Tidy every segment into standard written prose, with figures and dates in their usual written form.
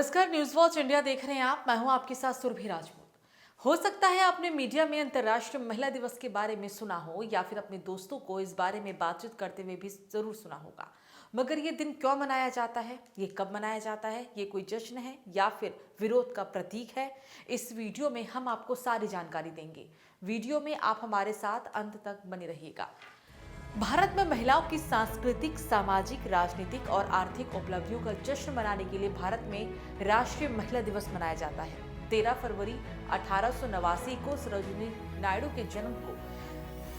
नमस्कार, news watch India देख रहे हैं आप। मैं हूं आपके साथ सुरभि राजपूत। हो सकता है आपने मीडिया में अंतर्राष्ट्रीय महिला दिवस के बारे में सुना हो या फिर अपने दोस्तों को इस बारे में बातचीत करते हुए भी जरूर सुना होगा। मगर ये दिन क्यों मनाया जाता है, ये कब मनाया जाता है, ये कोई जश्न है या फिर विरोध का प्रतीक है, इस वीडियो में हम आपको सारी जानकारी देंगे। वीडियो में आप हमारे साथ अंत तक बने रहिएगा। भारत में महिलाओं की सांस्कृतिक, सामाजिक, राजनीतिक और आर्थिक उपलब्धियों का जश्न मनाने के लिए भारत में राष्ट्रीय महिला दिवस मनाया जाता है। 13 फरवरी 1889 को सरोजिनी नायडू के जन्म को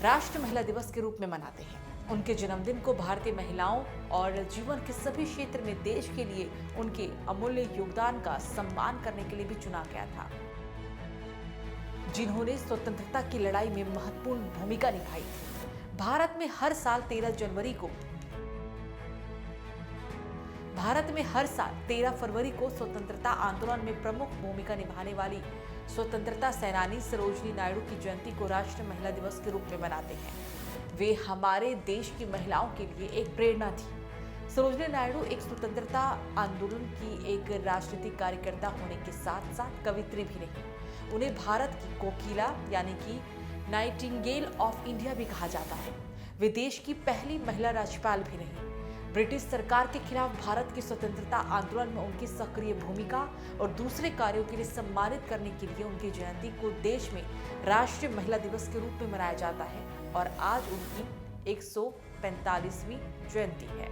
राष्ट्रीय महिला दिवस के रूप में मनाते हैं। उनके जन्मदिन को भारतीय महिलाओं और जीवन के सभी क्षेत्र में देश के लिए उनके अमूल्य योगदान का सम्मान करने के लिए भी चुना गया था, जिन्होंने स्वतंत्रता की लड़ाई में महत्वपूर्ण भूमिका निभाई थी। भारत में हर साल 13 फरवरी को स्वतंत्रता आंदोलन में प्रमुख भूमिका निभाने वाली स्वतंत्रता सेनानी सरोजिनी नायडू की जयंती को राष्ट्रीय महिला दिवस के रूप में मनाते हैं। वे हमारे देश की महिलाओं के लिए एक प्रेरणा थी। सरोजिनी नायडू एक स्वतंत्रता आंदोलन की एक राजनीतिक कार्यकर्ता होने के साथ साथ कवित्री भी रही। उन्हें भारत की कोकिला यानी कि नाइटिंगेल ऑफ इंडिया भी कहा जाता है। वे देश की पहली महिला राज्यपाल भी रही। ब्रिटिश सरकार के खिलाफ भारत की स्वतंत्रता आंदोलन में उनकी सक्रिय भूमिका और दूसरे कार्यों के लिए सम्मानित करने के लिए उनकी जयंती को देश में राष्ट्रीय महिला दिवस के रूप में मनाया जाता है और आज उनकी 145वीं जयंती है।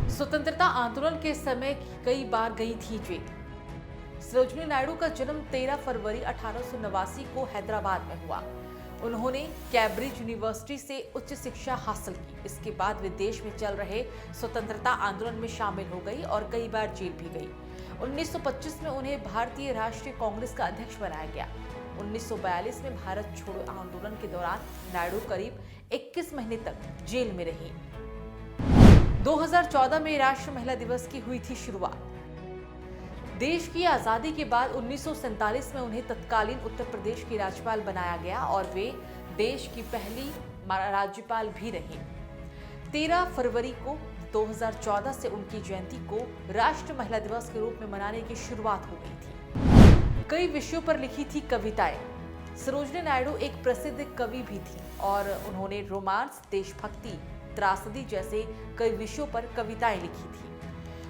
स्वतंत्रता आंदोलन के समय कई बार गई थी जेल। सरोजिनी नायडू का जन्म 13 फरवरी 1889 को हैदराबाद में हुआ। उन्होंने कैम्ब्रिज यूनिवर्सिटी से उच्च शिक्षा हासिल की। इसके बाद वे देश में चल रहे स्वतंत्रता आंदोलन में शामिल हो गई और कई बार जेल भी गई। 1925 में उन्हें भारतीय राष्ट्रीय कांग्रेस का अध्यक्ष बनाया गया। 1942 में भारत छोड़ो आंदोलन के दौरान नायडू करीब 21 महीने तक जेल में रही। 2014 में राष्ट्रीय महिला दिवस की हुई थी शुरुआत। देश की आजादी के बाद 1947 में उन्हें तत्कालीन उत्तर प्रदेश की राज्यपाल बनाया गया और वे देश की पहली राज्यपाल भी रही। 13 फरवरी को 2014 से उनकी जयंती को राष्ट्रीय महिला दिवस के रूप में मनाने की शुरुआत हो गई थी। कई विषयों पर लिखी थी कविताएं। सरोजिनी नायडू एक प्रसिद्ध कवि भी थी और उन्होंने रोमांस, देशभक्ति, त्रासदी जैसे कई विषयों पर कविताएं लिखी थी।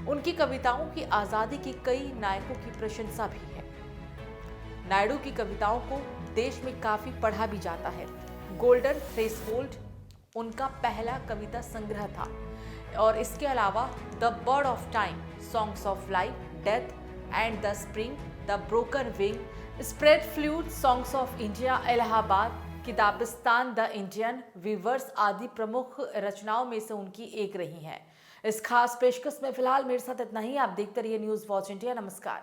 उनकी कविताओं की आजादी के कई नायकों की प्रशंसा भी है। नायडू की कविताओं को देश में काफी पढ़ा भी जाता है। गोल्डन थ्रेशोल्ड उनका पहला कविता संग्रह था और इसके अलावा the bird of time, songs of life, death and the spring, the broken wing, spread fluid, songs of India, Allahabad, Kitabistan, the Indian, weavers आदि प्रमुख रचनाओं में से उनकी एक रही हैं। इस खास पेशकश में फिलहाल मेरे साथ इतना ही। आप देखते रहिए न्यूज वॉच इंडिया। नमस्कार।